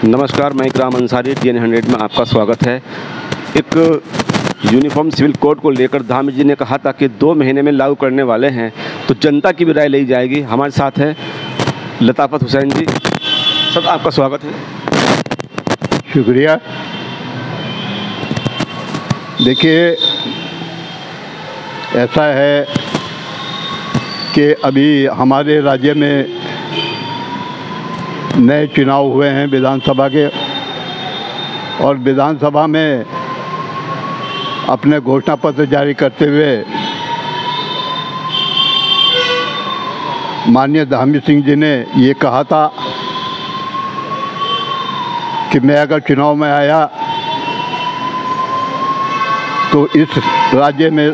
नमस्कार, मैं इकराम अंसारी DN 100 में आपका स्वागत है। एक यूनिफॉर्म सिविल कोड को लेकर धामी जी ने कहा था कि 2 महीने में लागू करने वाले हैं, तो जनता की भी राय ली जाएगी। हमारे साथ है लताफ़त हुसैन जी। सर, आपका स्वागत है। शुक्रिया। देखिए, ऐसा है कि अभी हमारे राज्य में नए चुनाव हुए हैं विधानसभा के, और विधानसभा में अपने घोषणा पत्र जारी करते हुए माननीय धामी सिंह जी ने ये कहा था कि मैं अगर चुनाव में आया तो इस राज्य में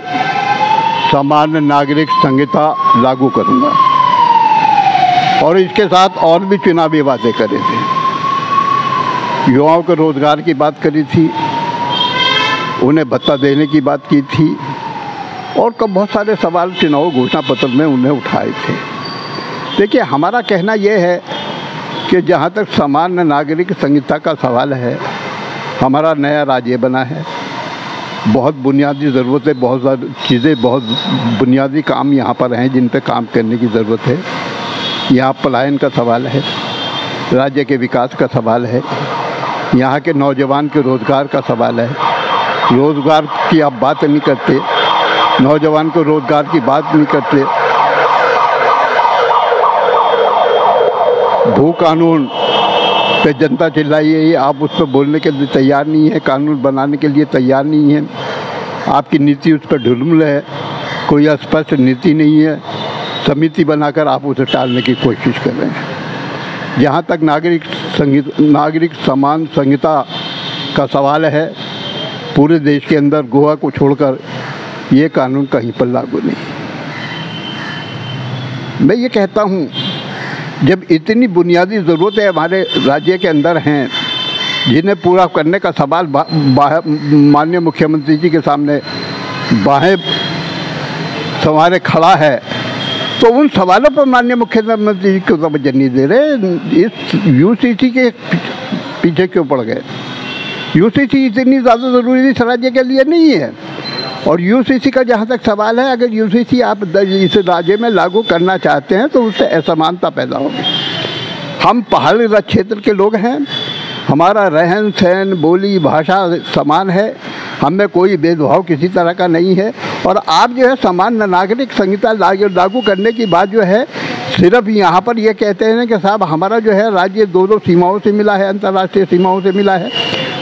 सामान्य नागरिक संहिता लागू करूंगा, और इसके साथ और भी चुनावी बातें करे थे। युवाओं को रोज़गार की बात करी थी, उन्हें भत्ता देने की बात की थी, और बहुत सारे सवाल चुनाव घोषणा पत्र में उन्हें उठाए थे। देखिए, हमारा कहना यह है कि जहाँ तक सामान्य नागरिक संहिता का सवाल है, हमारा नया राज्य बना है, बहुत बुनियादी ज़रूरतें, बहुत सारी चीज़ें, बहुत बुनियादी काम यहाँ पर हैं जिन पे काम करने की ज़रूरत है। यहाँ पलायन का सवाल है, राज्य के विकास का सवाल है, यहाँ के नौजवान के रोज़गार का सवाल है। रोज़गार की आप बात नहीं करते, नौजवान को रोज़गार की बात नहीं करते। भू कानून पे जनता चिल्लाई है, आप उस पर बोलने के लिए तैयार नहीं है, कानून बनाने के लिए तैयार नहीं है। आपकी नीति उस पर ढुलमुल है, कोई स्पष्ट नीति नहीं है, समिति बनाकर आप उसे टालने की कोशिश कर रहे हैं। जहाँ तक नागरिक समान संहिता का सवाल है, पूरे देश के अंदर गोवा को छोड़कर ये कानून कहीं पर लागू नहीं। मैं ये कहता हूँ, जब इतनी बुनियादी ज़रूरतें हमारे राज्य के अंदर हैं जिन्हें पूरा करने का सवाल माननीय मुख्यमंत्री जी के सामने बाहें संवारे खड़ा है, तो उन सवालों पर माननीय मुख्यमंत्री जी को तवज्जो नहीं दे रहे। इस UCC के पीछे क्यों पड़ गए? UCC इतनी ज़्यादा ज़रूरी इस राज्य के लिए नहीं है। और UCC का जहाँ तक सवाल है, अगर UCC आप इस राज्य में लागू करना चाहते हैं तो उससे असमानता पैदा होगी। हम पहाड़ी क्षेत्र के लोग हैं, हमारा रहन सहन, बोली, भाषा समान है, हमें कोई भेदभाव किसी तरह का नहीं है। और आप जो है सामान्य नागरिक संहिता लागू करने की बात जो है, सिर्फ यहाँ पर ये कहते हैं कि साहब हमारा जो है राज्य 2 सीमाओं से मिला है, अंतर्राष्ट्रीय सीमाओं से मिला है,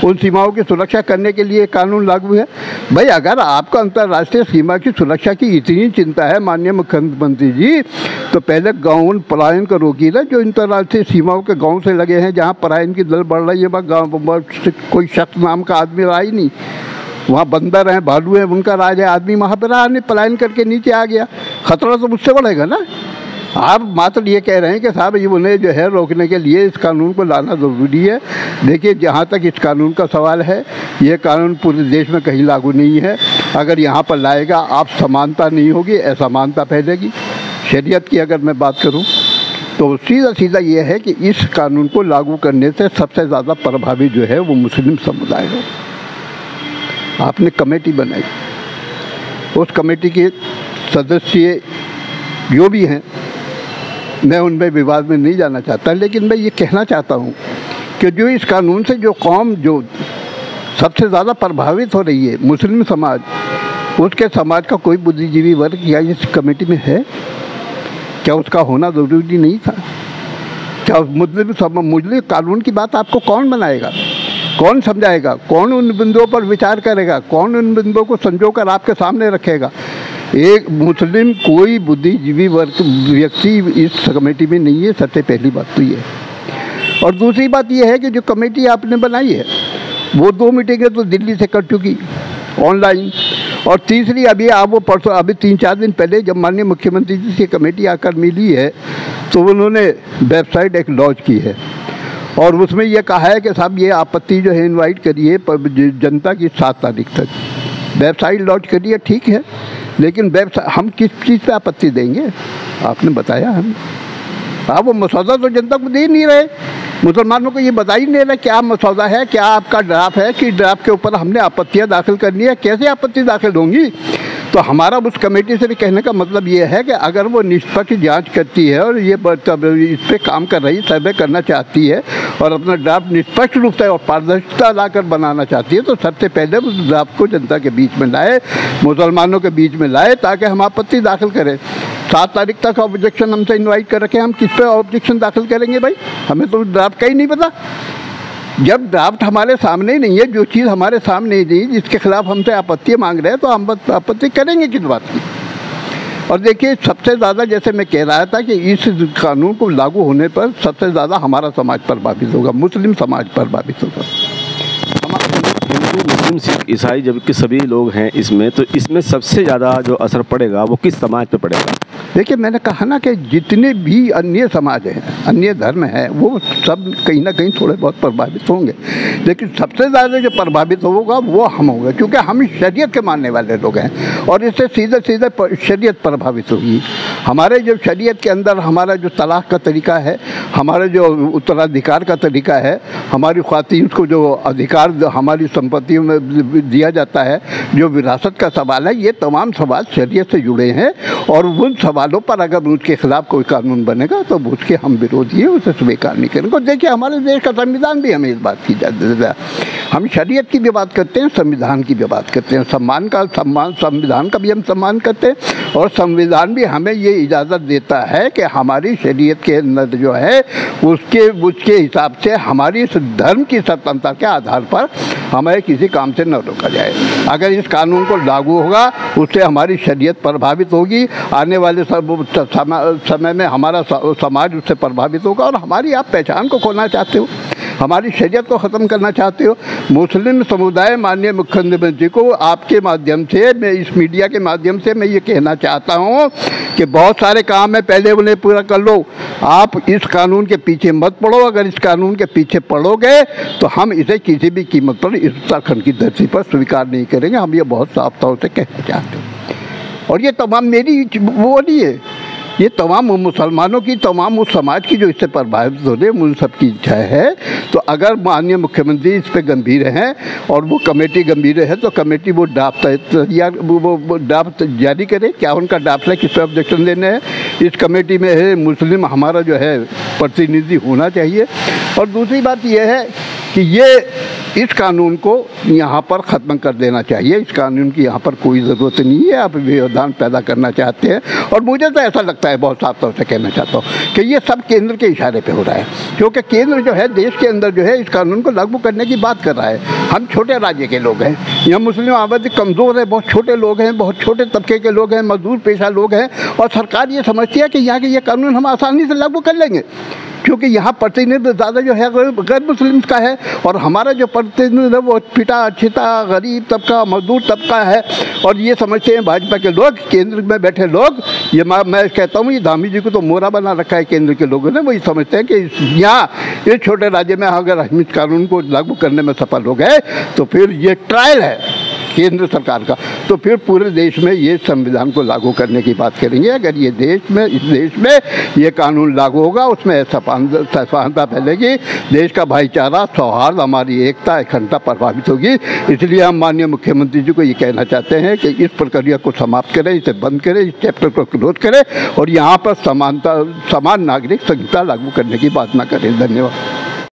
उन सीमाओं की सुरक्षा करने के लिए कानून लागू है। भाई, अगर आपको अंतर्राष्ट्रीय सीमा की सुरक्षा की इतनी चिंता है माननीय मुख्यमंत्री जी, तो पहले गाँव पलायन को रोकिए ना। जो अंतर्राष्ट्रीय सीमाओं के गाँव से लगे हैं, जहाँ पलायन की दर बढ़ रही है, वहाँ गाँव कोई शख्स नाम का आदमी रहा ही नहीं। वहाँ बंदर हैं, भालू हैं, उनका राज है। आदमी वहाँ पर रहा नहीं, पलायन करके नीचे आ गया। खतरा तो मुझसे बढ़ेगा ना। आप मात्र ये कह रहे हैं कि साहब ये उन्हें जो है रोकने के लिए इस कानून को लाना ज़रूरी है। देखिए, जहाँ तक इस कानून का सवाल है, ये कानून पूरे देश में कहीं लागू नहीं है। अगर यहाँ पर लाएगा, आप समानता नहीं होगी, असमानता फैलेगी। शरीयत की अगर मैं बात करूँ तो सीधा ये है कि इस कानून को लागू करने से सबसे ज़्यादा प्रभावित जो है वो मुस्लिम समुदाय है। आपने कमेटी बनाई, उस कमेटी के सदस्य जो भी हैं, मैं उनमें विवाद में नहीं जाना चाहता, लेकिन मैं ये कहना चाहता हूँ कि जो इस कानून से जो कौम जो सबसे ज़्यादा प्रभावित हो रही है, मुस्लिम समाज, उसके समाज का कोई बुद्धिजीवी वर्ग या इस कमेटी में है क्या? उसका होना ज़रूरी नहीं था क्या? मुस्लिम कानून की बात आपको कौन बनाएगा, कौन समझाएगा, कौन उन बिंदुओं पर विचार करेगा, कौन उन बिंदुओं को संजोकर आपके सामने रखेगा? एक मुस्लिम कोई बुद्धिजीवी वर्ग व्यक्ति इस कमेटी में नहीं है। सबसे पहली बात तो ये है। और दूसरी बात ये है कि जो कमेटी आपने बनाई है वो 2 मीटिंगें तो दिल्ली से कर चुकी ऑनलाइन, और तीसरी अभी आप वो परसों अभी 3-4 दिन पहले जब माननीय मुख्यमंत्री जी से कमेटी आकर मिली है तो उन्होंने वेबसाइट एक लॉन्च की है, और उसमें यह कहा है कि साहब ये आपत्ति जो है इनवाइट करिए जनता की 7 तारीख तक। वेबसाइट लॉन्च करिए, ठीक है, लेकिन हम किस चीज़ पे आपत्ति देंगे? आपने बताया हम, आप वो मसौदा तो जनता को दे नहीं रहे। मुसलमानों को ये बता ही नहीं रहा क्या मसौदा है, क्या आपका ड्राफ्ट है कि ड्राफ्ट के ऊपर हमने आपत्तियां दाखिल करनी है, कैसे आपत्ति दाखिल होंगी। तो हमारा उस कमेटी से भी कहने का मतलब ये है कि अगर वो निष्पक्ष जांच करती है और ये इस पर काम कर रही, सर्वे करना चाहती है और अपना ड्राफ्ट निष्पक्ष रूप से और पारदर्शिता लाकर बनाना चाहती है, तो सबसे पहले उस ड्राफ्ट को जनता के बीच में लाए, मुसलमानों के बीच में लाए, ताकि हम आपत्ति दाखिल करें। 7 तारीख तक ऑब्जेक्शन हमसे इनवाइट कर रखे, हम किस पे ऑब्जेक्शन दाखिल करेंगे भाई, हमें तो ड्राफ्ट का ही नहीं पता। जब ड्राफ्ट हमारे सामने ही नहीं है, जो चीज़ हमारे सामने ही नहीं, जिसके खिलाफ हमसे आपत्ति मांग रहे हैं, तो हम आपत्ति करेंगे किस बात की। और देखिए, सबसे ज़्यादा जैसे मैं कह रहा था कि इस कानून को लागू होने पर सबसे ज़्यादा हमारा समाज प्रभावित होगा, मुस्लिम समाज प्रभावित होगा। हिंदू, मुस्लिम, सिख, ईसाई जबकि सभी लोग हैं इसमें, तो इसमें सबसे ज़्यादा जो असर पड़ेगा वो किस समाज पे पड़ेगा? देखिए, मैंने कहा ना कि जितने भी अन्य समाज हैं, अन्य धर्म हैं, वो सब कहीं ना कहीं थोड़े बहुत प्रभावित होंगे, लेकिन सबसे ज़्यादा जो प्रभावित होगा वो हम होंगे, क्योंकि हम शरीयत के मानने वाले लोग हैं और इससे सीधे सीधे शरीयत प्रभावित होगी। हमारे जो शरीयत के अंदर हमारा जो तलाक का तरीका है, हमारा जो उत्तराधिकार का तरीका है, हमारी ख़वातीन को जो अधिकार हमारी संपत्तियों में दिया जाता है, जो विरासत का सवाल है, ये तमाम सवाल शरीयत से जुड़े हैं और उन सवालों पर अगर उसके खिलाफ कोई कानून बनेगा तो उसके हम विरोधी हैं, उसे स्वीकार नहीं करेंगे। देखिए, हमारे देश का संविधान भी हमें इस बात की इजाज़त है। हम शरीयत की भी बात करते हैं, संविधान की भी बात करते हैं, संविधान का भी हम सम्मान करते हैं और संविधान भी हमें ये इजाज़त देता है कि हमारी शरीयत के अंदर जो है उसके हिसाब से हमारी इस धर्म की स्वतंत्रता के आधार पर हमें किसी काम से न रोका जाए। अगर इस कानून को लागू होगा उससे हमारी शरीयत प्रभावित होगी, आने वाले समय में हमारा समाज उससे प्रभावित होगा और हमारी आप पहचान को खोना चाहते हो, हमारी शरीयत को ख़त्म करना चाहते हो। मुस्लिम समुदाय माननीय मुख्यमंत्री को आपके माध्यम से, मैं इस मीडिया के माध्यम से मैं ये कहना चाहता हूँ कि बहुत सारे काम है, पहले उन्हें पूरा कर लो। आप इस कानून के पीछे मत पड़ो, अगर इस कानून के पीछे पड़ोगे तो हम इसे किसी भी कीमत पर इस उत्तराखंड की धरती पर स्वीकार नहीं करेंगे। हम ये बहुत साफ तौर से कहना चाहते हैं और ये तमाम मेरी वो नहीं है, ये तमाम मुसलमानों की, तमाम उस समाज की जो इससे प्रभावित हो रहे हैं, उन सब की इच्छा है। तो अगर माननीय मुख्यमंत्री इस पर गंभीर हैं और वो कमेटी गंभीर है तो कमेटी वो ड्राफ्ट जारी करे। क्या उनका ड्राफ्ट है, किस पर ऑब्जेक्शन देने हैं। इस कमेटी में है मुस्लिम हमारा जो है प्रतिनिधि होना चाहिए। और दूसरी बात यह है कि इस कानून को यहाँ पर ख़त्म कर देना चाहिए। इस कानून की यहाँ पर कोई ज़रूरत नहीं है। आप व्यवधान पैदा करना चाहते हैं और मुझे तो ऐसा लगता है, बहुत साफ तौर से कहना चाहता हूँ कि ये सब केंद्र के इशारे पे हो रहा है, क्योंकि केंद्र जो है देश के अंदर जो है इस कानून को लागू करने की बात कर रहा है। हम छोटे राज्य के लोग हैं, यहाँ मुस्लिम आबादी कमज़ोर है, बहुत छोटे लोग हैं, बहुत छोटे तबके के लोग हैं, मजदूर पेशा लोग हैं और सरकार ये समझती है कि यहाँ के ये कानून हम आसानी से लागू कर लेंगे, क्योंकि यहाँ प्रतिनिधि ज़्यादा जो है गैर मुस्लिम का है और हमारा जो प्रतिनिधि है वो पिटा छिटा गरीब तबका, मजदूर तबका है। और ये समझते हैं भाजपा के लोग, केंद्र में बैठे लोग, ये मैं कहता हूँ, ये धामी जी को तो मोहरा बना रखा है केंद्र के लोगों ने। वही समझते हैं कि यहाँ इस छोटे राज्य में अगर हम इस कानून को लागू करने में सफल हो गए तो फिर ये ट्रायल है केंद्र सरकार का, तो फिर पूरे देश में ये संविधान को लागू करने की बात करेंगे। अगर ये इस देश में ये कानून लागू होगा, उसमें समानता फैलेगी, देश का भाईचारा, सौहार्द, हमारी एकता, अखंडता प्रभावित होगी। इसलिए हम माननीय मुख्यमंत्री जी को ये कहना चाहते हैं कि इस प्रक्रिया को समाप्त करें, इसे बंद करें, इस चैप्टर को क्लोज करें और यहाँ पर समान नागरिक संहिता लागू करने की बात ना करें। धन्यवाद।